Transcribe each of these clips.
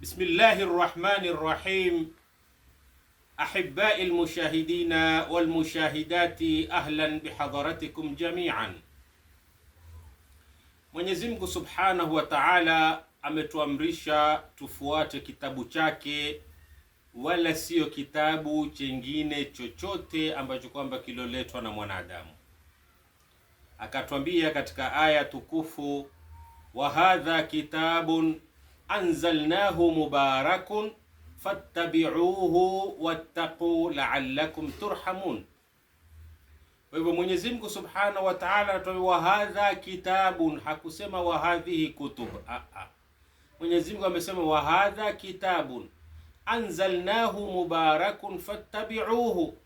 Bismillahi rrahmani rrahim. Ahibai lmushahidina walmushahidati, ahlan bihadharatikum jamian. Mwenyezi Mungu subhanahu wa ta'ala ametuamrisha tufuate kitabu chake, wala sio kitabu chengine chochote ambacho kwamba kiloletwa na mwanadamu. Akatwambia katika aya tukufu, wa hadha kitabun anzalnahu mubarakun fattabi'uhu wattaqu la'allakum turhamun. Kwa hivyo Mwenyezi Mungu Subhanahu wa Ta'ala anatuambia wa hadha kitabun, hakusema wa hadhihi kutub. Mwenyezi Mungu amesema wa hadha kitabun anzalnahu mubarakun fattabi'uhu.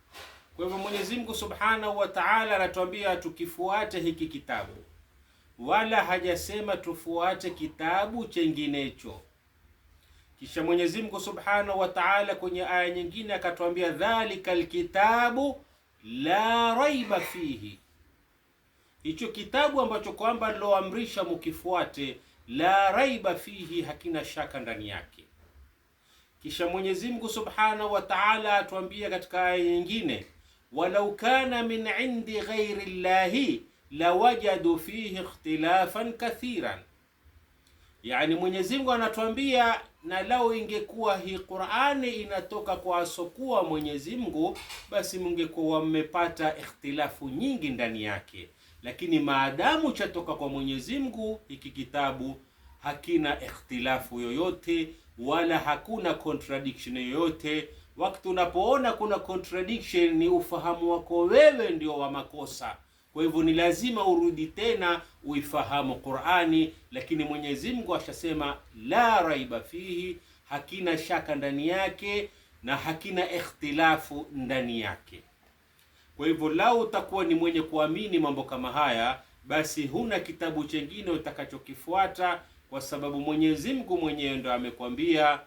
Kwa hivyo Mwenyezi Mungu Subhanahu wa Ta'ala anatuambia tukifuate hiki kitabu, wala hajasema tufuate kitabu chenginecho. Kisha Mwenyezi Mungu Subhanahu wa Ta'ala kwenye aya nyingine akatuambia dhalikal kitabu la raiba fihi, hicho kitabu ambacho kwamba niloamrisha mukifuate, la raiba fihi, hakina shaka ndani yake. Kisha Mwenyezi Mungu Subhanahu wa Ta'ala atuambia katika aya nyingine, walau kana min indi ghairi llahi lawajadu fihi ikhtilafan kathiran. Yani Mwenyezi Mungu anatuambia na lao ingekuwa hii Qur'ani inatoka kwa asokuwa Mwenyezi Mungu, basi mungekuwa mmepata ikhtilafu nyingi ndani yake. Lakini maadamu chatoka kwa Mwenyezi Mungu, hiki kitabu hakina ikhtilafu yoyote wala hakuna contradiction yoyote. Wakati unapoona kuna contradiction, ni ufahamu wako wewe ndio wa makosa. Kwa hivyo ni lazima urudi tena uifahamu Qur'ani, lakini Mwenyezi Mungu ashasema la raiba fihi, hakina shaka ndani yake na hakina ikhtilafu ndani yake. Kwa hivyo lau utakuwa ni mwenye kuamini mambo kama haya, basi huna kitabu chengine utakachokifuata, kwa sababu Mwenyezi Mungu mwenyewe ndo amekwambia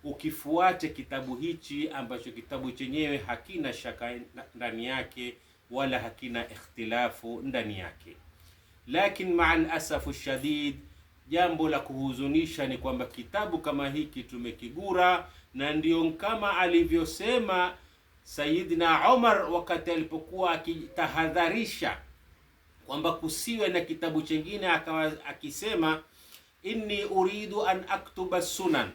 ukifuate kitabu hichi ambacho kitabu chenyewe hakina shaka ndani yake wala hakina ikhtilafu ndani yake. Lakini ma'al asafu shadid, jambo la kuhuzunisha ni kwamba kitabu kama hiki tumekigura, na ndio kama alivyosema Sayyidina Umar wakati alipokuwa akitahadharisha kwamba kusiwe na kitabu chengine, akawa akisema inni uridu an aktuba sunan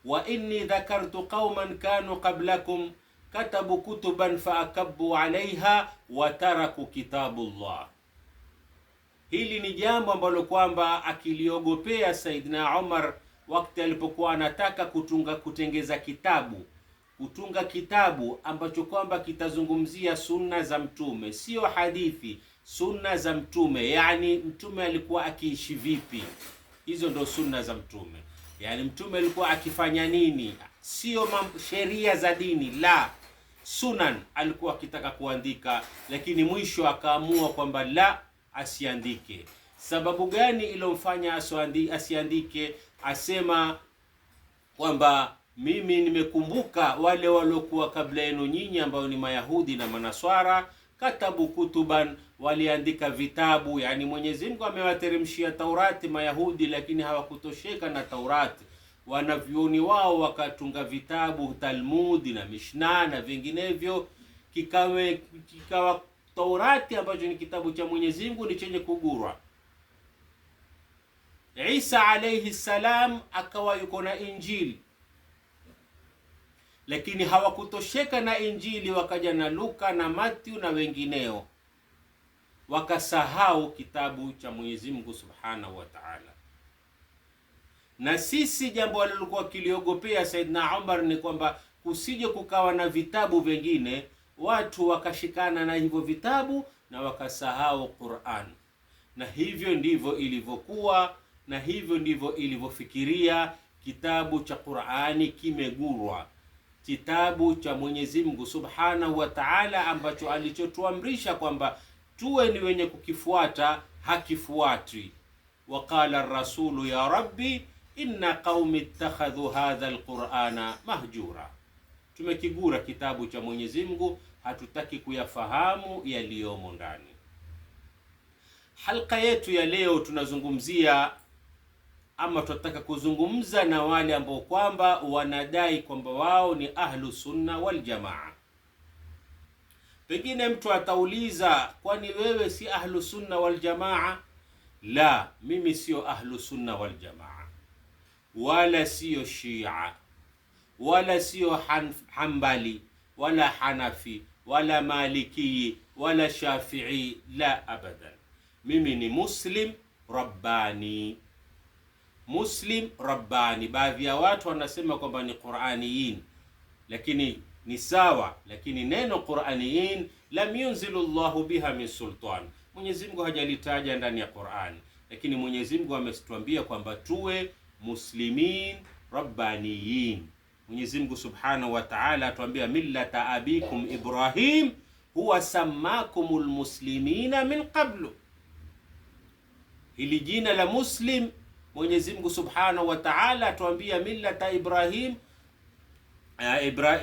wa inni dhakartu qauman kanu qablakum katabu kutuban faakabu alaiha wa taraku kitabullah. Hili ni jambo ambalo kwamba akiliogopea Saidina Umar wakati alipokuwa anataka kutunga kitabu ambacho kwamba kitazungumzia sunna za Mtume, sio hadithi, sunna za Mtume. Yani Mtume alikuwa akiishi vipi, hizo ndo sunna za Mtume. Yani Mtume alikuwa akifanya nini, sio sheria za dini, la sunan alikuwa akitaka kuandika, lakini mwisho akaamua kwamba la, asiandike. Sababu gani ilomfanya asiandike? Asema kwamba mimi nimekumbuka wale waliokuwa kabla yenu nyinyi ambao ni Mayahudi na Manaswara, katabu kutuban, waliandika vitabu. Yani Mwenyezi Mungu amewateremshia Taurati Mayahudi, lakini hawakutosheka na Taurati, wanavyuoni wao wakatunga vitabu Talmudi na Mishna na vinginevyo, kikawa Taurati ambacho ni kitabu cha Mwenyezi Mungu ni chenye kugurwa. Isa alayhi salam akawa yuko na Injili, lakini hawakutosheka na Injili, wakaja na Luka na Matthew na wengineo, wakasahau kitabu cha Mwenyezi Mungu Subhanahu wa Ta'ala. Na sisi jambo walilikuwa kiliogopea Saidna Umar ni kwamba kusije kukawa na vitabu vingine, watu wakashikana na hivyo vitabu na wakasahau Qur'an. Na hivyo ndivyo ilivyokuwa, na hivyo ndivyo ilivyofikiria. Kitabu cha Qur'ani kimegurwa, kitabu cha Mwenyezi Mungu Subhanahu wa Ta'ala ambacho alichotuamrisha kwamba tuwe ni wenye kukifuata, hakifuatwi. Waqala ar-rasulu ya rabbi inna qaumi ittakhadhu hadha alqur'ana mahjura. Tumekigura kitabu cha Mwenyezi Mungu, hatutaki kuyafahamu yaliyomo ndani. Halqa yetu ya leo tunazungumzia ama tunataka kuzungumza na wale ambao kwamba wanadai kwamba wao ni ahlu sunna wal jamaa. Pengine mtu atauliza, kwani wewe si ahlu sunna wal jamaa? La, mimi sio ahlu sunna wal jamaa, wala sio Shia, wala sio Hanbali, wala Hanafi, wala Maliki, wala Shafi'i. La, abadan. Mimi ni Muslim Rabbani. Muslim Rabbani. Baadhi ya watu wanasema kwamba ni Qur'aniyin, lakini ni sawa, lakini neno Qur'aniyin lam yunzilu Allahu biha min sultan. Mwenyezi Mungu hajalitaja ndani ya Qur'ani, lakini Mwenyezi Mungu ametuambia kwamba tuwe muslimin rabbaniyin. Mwenyezi Mungu Subhanahu wa Ta'ala atuambia millata abikum Ibrahim huwa sammakumul muslimina min qablu. Hili jina la Muslim, Mwenyezi Mungu Subhanahu wa Ta'ala atuambia millata Ibrahim,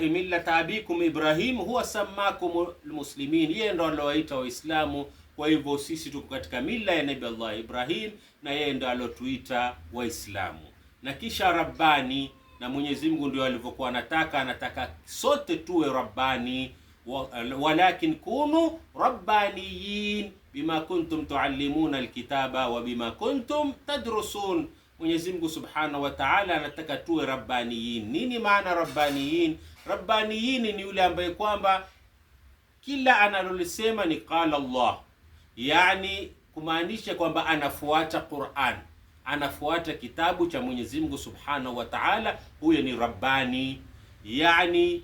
millata abikum Ibrahim huwa sammakumul muslimin, yeye ndo alowaita Waislamu. Kwa hivyo sisi tuko katika mila ya Nabii Allah Ibrahim, na yeye ndo alotuita Waislamu. Na kisha Rabbani, na Mwenyezi Mungu ndio alivyokuwa anataka sote tuwe Rabbani, walakin kunu rabbaniyin bima kuntum tuallimuna alkitaba wa bima kuntum tadrusun. Mwenyezi Mungu Subhanahu wa Ta'ala anataka tuwe rabbaniyin. Nini maana rabbaniyin? Rabbaniyin ni yule ambaye kwamba kila analolisema ni qala Allah, yani kumaanisha kwamba anafuata Qur'an, anafuata kitabu cha Mwenyezi Mungu Subhanahu wa Ta'ala. Huyo ni rabbani, yani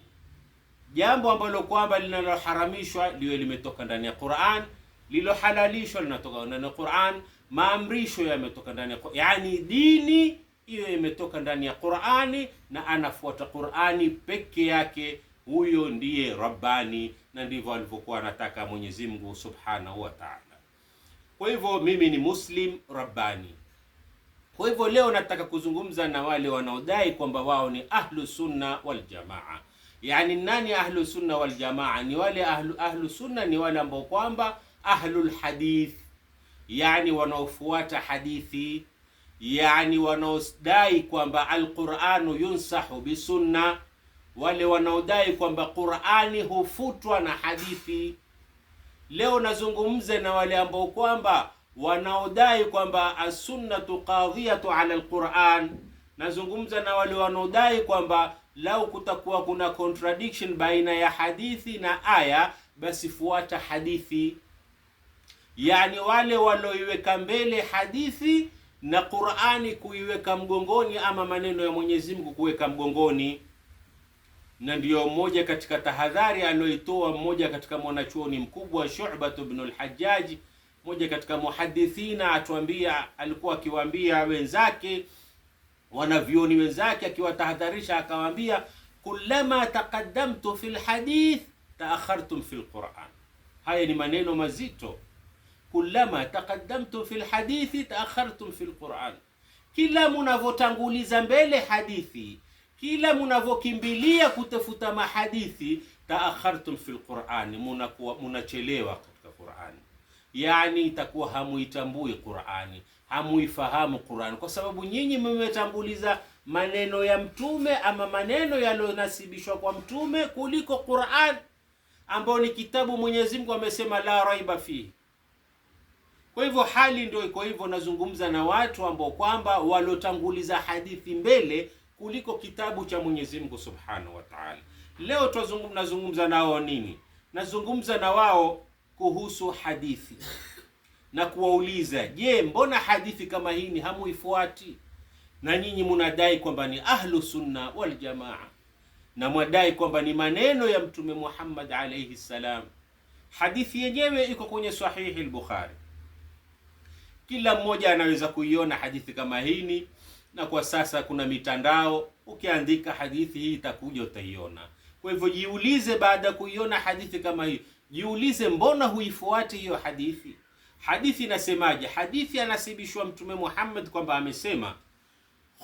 jambo ambalo kwamba linaloharamishwa liwe limetoka ndani ya Qur'an, lilohalalishwa linatoka ndani ya Qur'an, maamrisho yametoka ndani ya Qur'an, yani dini hiyo imetoka ndani ya Qur'ani na anafuata Qur'ani peke yake. Huyo ndiye rabbani, na ndivyo alivyokuwa anataka Mwenyezi Mungu Subhanahu wa Ta'ala. Kwa hivyo mimi ni Muslim Rabbani. Kwa hivyo leo nataka kuzungumza na wale wanaodai kwamba wao ni ahlu sunna wal jamaa. Yani nani ahlu sunna wal jamaa? Ni wale ahlu sunna ni wale ambao kwamba ahlul hadith, yani wanaofuata hadithi, yani wanaodai kwamba alquranu yunsahu bisunna, wale wanaodai kwamba Qur'ani hufutwa na hadithi. Leo nazungumze na wale ambao kwamba wanaodai kwamba as-sunnatu qadhiyatu ala al-Qur'an. Nazungumza na wale wanaodai kwamba lau kutakuwa kuna contradiction baina ya hadithi na aya, basi fuata hadithi. Yani wale walioiweka mbele hadithi na Qur'ani kuiweka mgongoni, ama maneno ya Mwenyezi Mungu kuweka mgongoni. Na ndiyo mmoja katika tahadhari aliyoitoa mmoja katika mwanachuoni mkubwa Shu'bah ibn al-Hajjaj, mmoja katika muhadithina, atuambia, alikuwa akiwaambia wenzake, wanavyoni wenzake, akiwatahadharisha akawaambia, kullama taqaddamtu fil hadith taakhartum fil Qur'an. Haya ni maneno mazito. Kullama taqaddamtu fil hadithi taakhartum fil Qur'an, kila mnavotanguliza mbele hadithi, kila mnavokimbilia kutafuta mahadithi, taakhartum fil Qur'an, munachelewa katika Qur'ani. Yani itakuwa hamuitambui Qur'ani, hamuifahamu Qur'ani, kwa sababu nyinyi mmetanguliza maneno ya mtume ama maneno yaliyonasibishwa kwa mtume kuliko Qur'an, ambao ni kitabu Mwenyezi Mungu amesema la raiba fihi. Kwa hivyo hali ndio iko hivyo. Nazungumza na watu ambao kwamba walotanguliza hadithi mbele kuliko kitabu cha Mwenyezi Mungu Subhanahu wa Ta'ala. Leo nazungumza nao nini? Nazungumza na wao kuhusu hadithi na kuwauliza, je, mbona hadithi kama hii ni hamuifuati? Na nyinyi mnadai kwamba ni ahlu sunna wal jamaa, na mwadai kwamba ni maneno ya Mtume Muhammad alayhi salam. Hadithi yenyewe iko kwenye sahihi al-Bukhari, kila mmoja anaweza kuiona hadithi kama hii, na kwa sasa kuna mitandao, ukiandika hadithi hii itakuja utaiona. Kwa hivyo jiulize, baada ya kuiona hadithi kama hii, jiulize mbona huifuati hiyo hadithi. Hadithi inasemaje? Hadithi anasibishwa Mtume Muhammad kwamba amesema,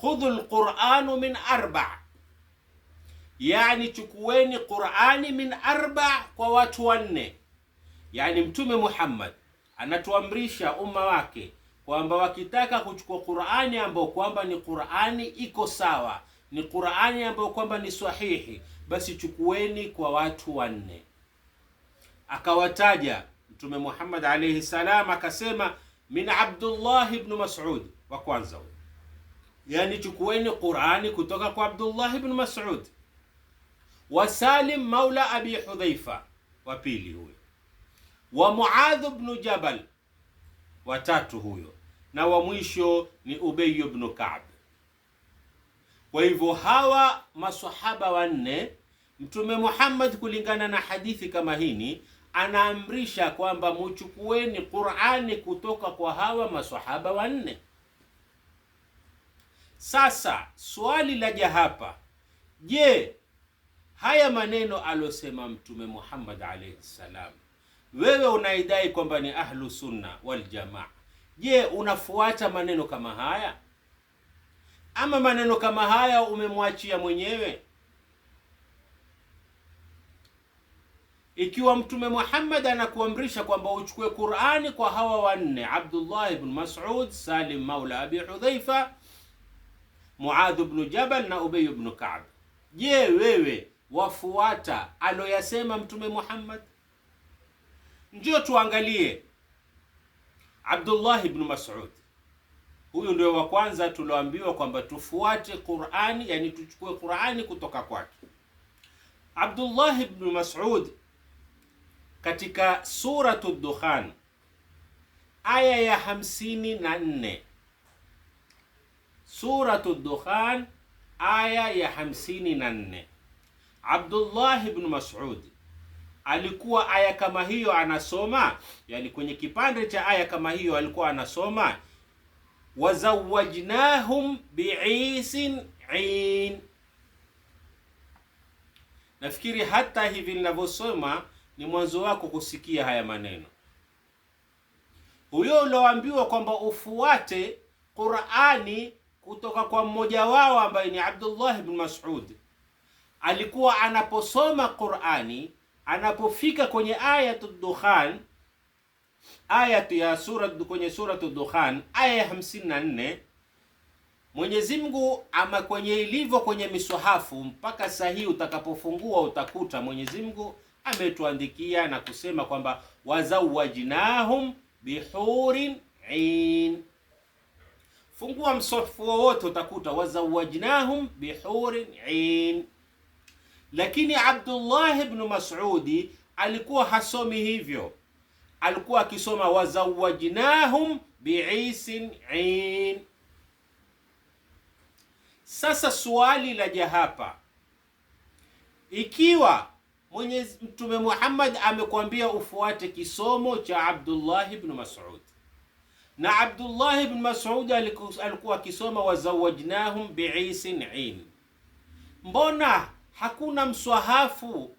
khudhul Qur'anu min arba', yani chukueni Qur'ani min arba', kwa watu wanne. Yani Mtume Muhammad anatuamrisha umma wake kwamba wakitaka kuchukua Qur'ani ambayo kwamba ni Qur'ani iko sawa, ni Qur'ani ambayo kwamba ni sahihi, basi chukueni kwa watu wanne. Akawataja Mtume Muhammad alayhi salam, akasema min Abdullah ibn Mas'ud, wa kwanza huyo, yani chukueni Qur'ani kutoka kwa Abdullah ibn Mas'ud. Wa Salim maula Abi Hudhaifa, wa pili huyo. Wa Muadh ibn Jabal, wa tatu huyo, na wa mwisho ni Ubay ibn Ka'b. Kwa hivyo hawa maswahaba wanne, Mtume Muhammad kulingana na hadithi kama hini anaamrisha kwamba muchukueni Qur'ani kutoka kwa hawa maswahaba wanne. Sasa swali laja hapa, je, haya maneno alosema Mtume Muhammad alayhi salam, wewe unaidai kwamba ni ahlu sunna wal jamaa, je, unafuata maneno kama haya ama maneno kama haya umemwachia mwenyewe? Ikiwa Mtume Muhammad anakuamrisha kwamba uchukue Qur'ani kwa hawa wanne, Abdullah ibn Mas'ud, Salim maula Abi Hudhaifa, Muadh ibn Jabal na Ubay ibn Ka'b, je, wewe wafuata aloyasema Mtume Muhammad? Njoo tuangalie Abdullah ibn Mas'ud. Huyu ndio wa kwanza tulioambiwa kwamba tufuate Qur'ani, yani tuchukue Qur'ani kutoka kwake. Abdullah ibn Mas'ud katika suratu Dukhan aya ya 54, suratu Dukhan aya ya 54, Abdullah ibn Mas'ud alikuwa aya kama hiyo anasoma, yani kwenye kipande cha aya kama hiyo alikuwa anasoma wazawajnahum bi'isin 'in. Nafikiri hata hivi ninavyosoma ni mwanzo wako kusikia haya maneno. Huyo ulioambiwa kwamba ufuate Qur'ani kutoka kwa mmoja wao ambaye ni Abdullah ibn Mas'ud, alikuwa anaposoma Qur'ani, anapofika kwenye ayatul Dukhan, ayatu ya kwenye suratul Dukhan aya ya 54, Mwenyezi Mungu ama kwenye ilivyo kwenye miswahafu mpaka sahihi utakapofungua utakuta Mwenyezi Mungu ametuandikia na kusema kwamba wazawajnahum bihurin 'in. Fungua mswahafu wote utakuta wazawajnahum bihurin 'in. Lakini Abdullah ibn Mas'udi alikuwa hasomi hivyo, alikuwa akisoma wazawajnahum bi'isin 'in. Sasa swali laja hapa, ikiwa Mtume Muhammad amekwambia ufuate kisomo cha Abdullah ibn Mas'ud, na Abdullah ibn Mas'ud alikuwa akisoma wazawajnahum bi'isin 'in, mbona hakuna mswahafu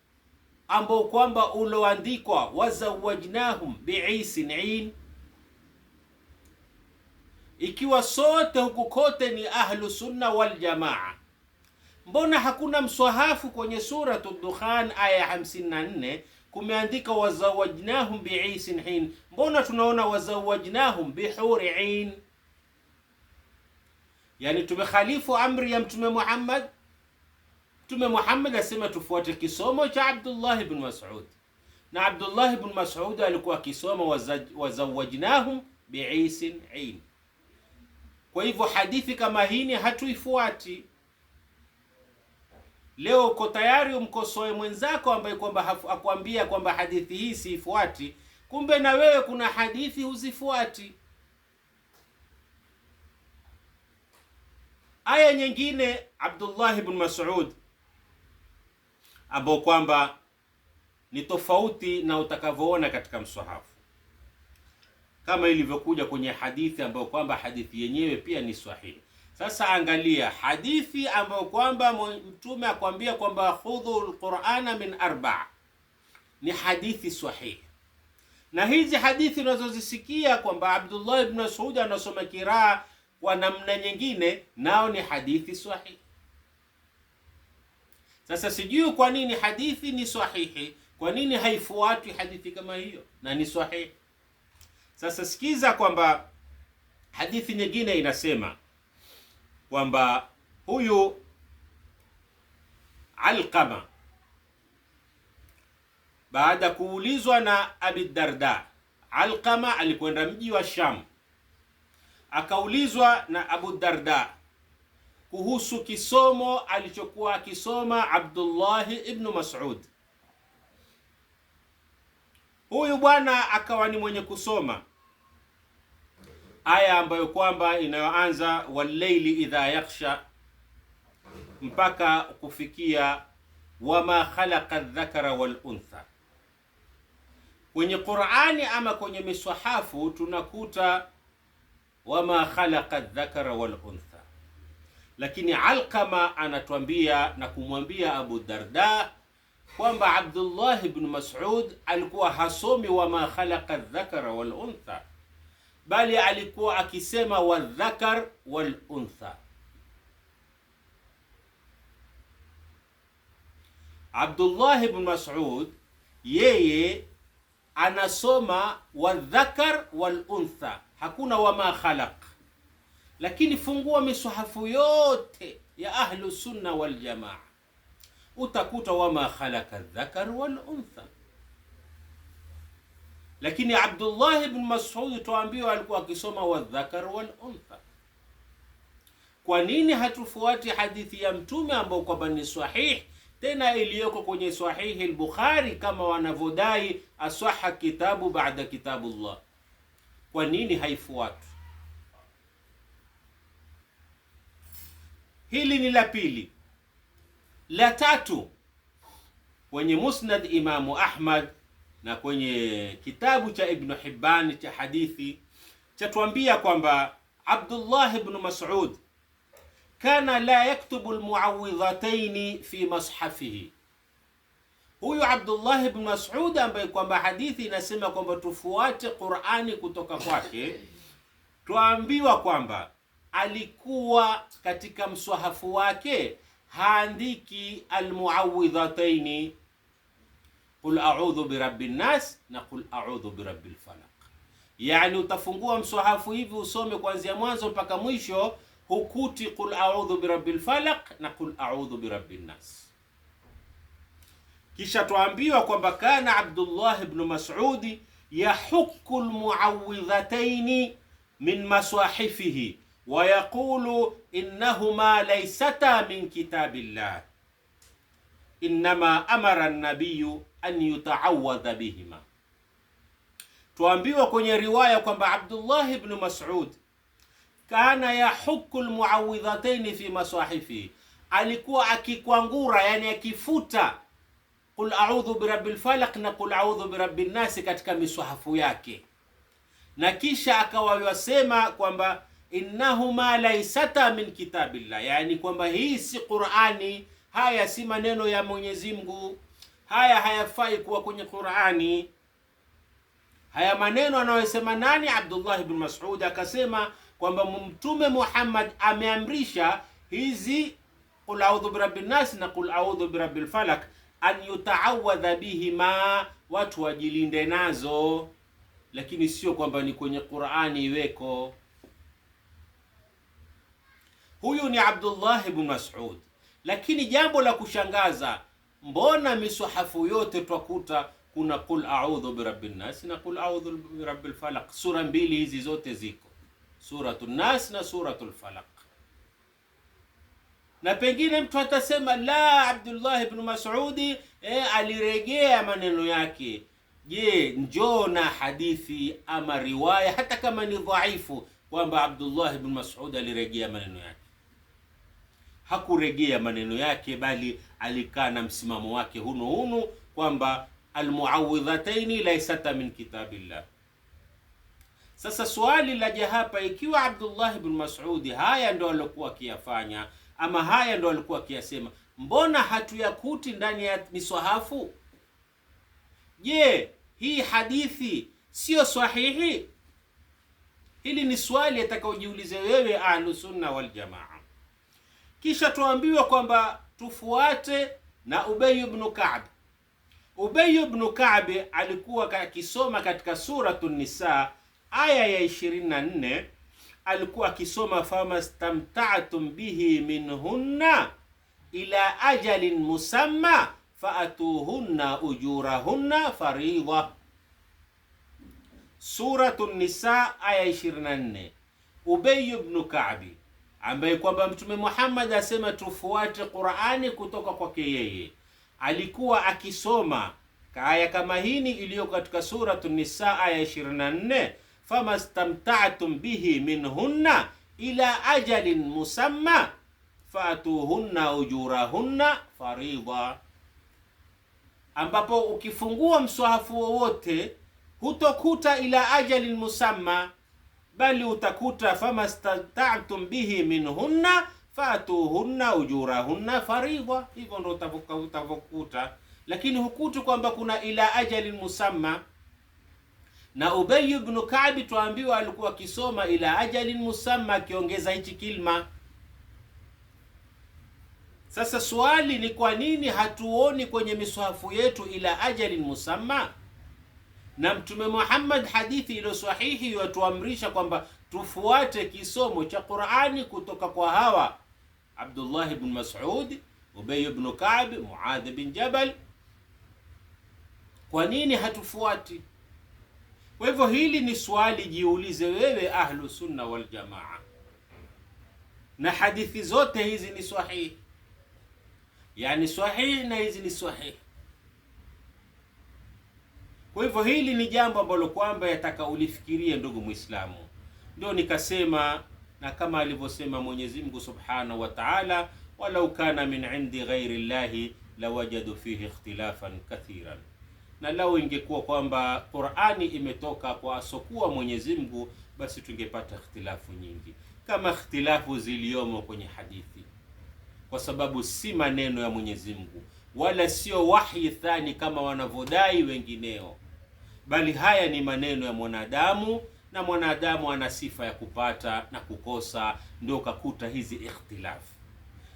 ambao kwamba uloandikwa wazawajnahum bi'isin 'in? Ikiwa sote huku kote ni ahlu sunna wal jamaa, mbona hakuna mswahafu kwenye suratul Dukhan aya 54 kumeandika wazawajnahum bi'isin 'in? Mbona tunaona wazawajnahum bihuri 'in? Yani tumekhalifu amri ya Mtume Muhammad. Mtume Muhammad asema tufuate kisomo cha Abdullah ibn Mas'ud, na Abdullah ibn Mas'ud alikuwa akisoma wazawajnahum bi'isin 'in. Kwa hivyo hadithi kama hii hatuifuati. Leo uko tayari umkosoe mwenzako ambaye kwamba akwambia kwamba hadithi hii siifuati, kumbe na wewe kuna hadithi huzifuati. Aya nyingine Abdullah ibn Mas'ud ambao kwamba ni tofauti na utakavyoona katika mswahafu, kama ilivyokuja kwenye hadithi ambayo kwamba hadithi yenyewe pia ni sahihi. Sasa angalia hadithi ambayo kwamba Mtume akwambia kwamba khudhu alqur'ana min arba', ni hadithi sahihi. Na hizi hadithi unazozisikia kwamba Abdullah ibn Mas'ud anasoma kiraa kwa namna nyingine, nao ni hadithi sahihi. Sasa sijui kwa nini hadithi ni sahihi, kwa nini haifuatwi hadithi kama hiyo na ni sahihi? Sasa sikiza kwamba Hadithi nyingine inasema kwamba huyu Alqama baada kuulizwa na Abi Darda, Alqama alikwenda mji wa Sham, akaulizwa na Abu Darda kuhusu kisomo alichokuwa akisoma Abdullah ibn Mas'ud. Huyu bwana akawa ni mwenye kusoma aya ambayo kwamba inayoanza wal-layli idha yakhsha mpaka kufikia wama khalaqa adh-dhakara wal-untha. Kwenye Qur'ani ama kwenye miswahafu tunakuta wama khalaqa adh-dhakara wal-untha, lakini Alqama anatuambia na kumwambia Abu Darda kwamba Abdullah ibn Mas'ud alikuwa hasomi wama khalaqa adh-dhakara wal-untha, bali alikuwa akisema wadh-dhakar wal-untha. Abdullah ibn Mas'ud yeye anasoma wadh-dhakar wal-untha, hakuna wama khalaq. Lakini fungua miswahafu yote ya ahlu sunna wal jamaa utakuta wama khalaqa adh-dhakar wal-untha. Lakini Abdullah ibn Mas'ud tuambiwa alikuwa akisoma wadh-dhakar wal-untha. Kwa nini hatufuati hadithi ya Mtume ambayo kwamba ni sahih, tena iliyoko kwenye sahihi al-Bukhari kama wanavodai aswaha kitabu baada kitabullah? Kwa nini haifuati? Hili ni la pili. La tatu, kwenye Musnad Imamu Ahmad na kwenye kitabu cha Ibn Hibban cha hadithi chatuambia kwamba Abdullah ibn Mas'ud kana la yaktubu almuawwidhatayn fi mashafihi. Huyu Abdullah ibn Mas'ud ambaye kwamba hadithi inasema kwamba tufuate Qur'ani kutoka kwake, tuambiwa kwamba alikuwa katika mswahafu wake haandiki almuawwidhatayn, qul a'udhu birabbin nas na qul a'udhu birabbil falaq. Yani utafungua mswahafu hivi usome kuanzia mwanzo mpaka mwisho, hukuti qul a'udhu birabbil falaq na qul a'udhu birabbin nas. Kisha tuambiwa kwamba kana Abdullah ibn Mas'ud yahukku almuawwidhatayn min maswahifihi wa yaqulu innahuma laysata min kitabillah innama amara an-nabiyyu an yuta'awwadha bihima. Tuambiwa kwenye riwaya kwamba Abdullah ibn Mas'ud kana yahukku almuawwidhatayn fi maswahifihi, alikuwa akikwangura, yani akifuta qul a'udhu birabbil falaq na qul a'udhu birabbin nas katika miswahafu yake, na kisha akawa yasema kwamba innahuma laysata min kitabillah, yani kwamba hii si Qur'ani, haya si maneno ya Mwenyezi Mungu, haya hayafai kuwa kwenye Qur'ani. Haya maneno anayosema nani? Abdullah ibn Mas'ud akasema kwamba Mtume Muhammad ameamrisha hizi qul a'udhu birabbin nas na qul a'udhu birabbil falaq an yuta'awadha bihima, watu wajilinde nazo, lakini sio kwamba ni kwenye Qur'ani iweko. Huyu ni Abdullah ibn Mas'ud. Lakini jambo la kushangaza, mbona miswahafu yote twakuta kuna qul a'udhu birabbin nas na qul a'udhu birabbil falaq? Sura mbili hizi zote ziko, suratul nas na suratul falaq. Na pengine mtu atasema la, Abdullah ibn Mas'ud aliregea maneno yake. Je, njoo na hadithi ama riwaya hata kama ni dhaifu kwamba Abdullah ibn Mas'ud aliregea maneno yake. Hakuregea maneno yake, bali alikaa na msimamo wake hunu kwamba almuawwidhataini laysata min kitabillah. Sasa swali laja hapa, ikiwa Abdullah ibn Mas'ud haya ndo alikuwa akiyafanya ama haya ndo alikuwa akiyasema, mbona hatuyakuti ndani ya miswahafu? Je, hii hadithi sio sahihi? Hili ni swali atakaojiulize wewe ahlu sunna wal jamaa. Kisha tuambiwa kwamba tufuate na Ubay ibn Ka'b. Ubay ibn Ka'b alikuwa akisoma katika suratul Nisa aya ya 24, alikuwa akisoma famastamta'tum bihi minhunna ila ajalin musamma faatuhunna ujurahunna faridha. Suratun Nisa aya 24. Ubay ibn Ka'bi ambaye kwamba Mtume Muhammad asema tufuate Qur'ani kutoka kwake yeye, alikuwa akisoma aya kama hini iliyo katika Suratun Nisa aya 24, famastamta'tum bihi minhunna ila ajalin musamma fatuhunna ujurahunna faridha, ambapo ukifungua mswahafu wowote hutokuta ila ajalin musamma, bali utakuta famastamta'tum bihi minhunna fatuhunna ujurahunna faridha. Hivyo ndo utavokuta, lakini hukutu kwamba kuna ila ajalin musamma. Na Ubay ibn Ka'b tuambiwa alikuwa akisoma ila ajalin musamma, akiongeza hichi kilma. Sasa swali ni kwa nini hatuoni kwenye miswahafu yetu ila ajalin musamma? Na Mtume Muhammad hadithi iliyo sahihi yatuamrisha kwamba tufuate kisomo cha Qur'ani kutoka kwa hawa Abdullah ibn Mas'ud, Ubay ibn Ka'b, Muadh bin Jabal. Kwa nini hatufuati? Kwa hivyo hili ni swali jiulize wewe, ahlu sunna wal jamaa, na hadithi zote hizi ni sahihi, yani sahihi na hizi ni sahihi. Kwa hivyo hili ni jambo ambalo kwamba yataka ulifikirie, ndugu Muislamu. Ndio nikasema, na kama alivyosema Mwenyezi Mungu Subhanahu wa Ta'ala, walau kana min indi ghairi llahi lawajadu fihi ikhtilafan kathiran, na lau ingekuwa kwamba Qur'ani imetoka kwa asokuwa Mwenyezi Mungu, basi tungepata ikhtilafu nyingi kama ikhtilafu ziliomo kwenye hadithi, kwa sababu si maneno ya Mwenyezi Mungu wala sio wahi thani kama wanavodai wengineo, bali haya ni maneno ya mwanadamu, na mwanadamu ana sifa ya kupata na kukosa, ndio kakuta hizi ikhtilafu.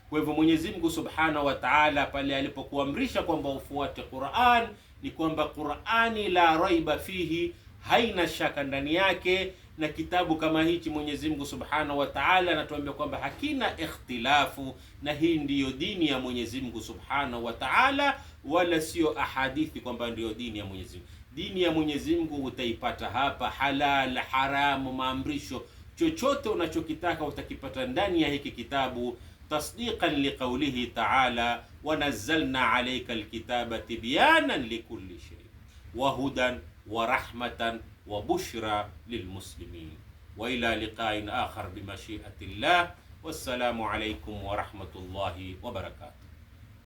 Kwa hivyo Mwenyezi Mungu Subhanahu wa Ta'ala pale alipokuamrisha kwamba ufuate Qur'an, ni kwamba Qur'ani la raiba fihi, haina shaka ndani yake, na kitabu kama hichi Mwenyezi Mungu Subhanahu wa Ta'ala anatuambia kwamba hakina ikhtilafu, na hii ndiyo dini ya Mwenyezi Mungu Subhanahu wa Ta'ala, wala sio ahadithi kwamba ndiyo dini ya Mwenyezi Mungu. Dini ya Mwenyezi Mungu utaipata hapa, halal, haramu, maamrisho, chochote unachokitaka utakipata ndani ya hiki kitabu, tasdiqan liqaulihi ta'ala, wa nazzalna alayka alkitaba tibyanan likulli shay wa hudan wa rahmatan wa bushra lilmuslimin. Wa ila liqa'in akhar bimashi'ati llah. Wassalamu alaykum wa rahmatullahi wa barakatuh.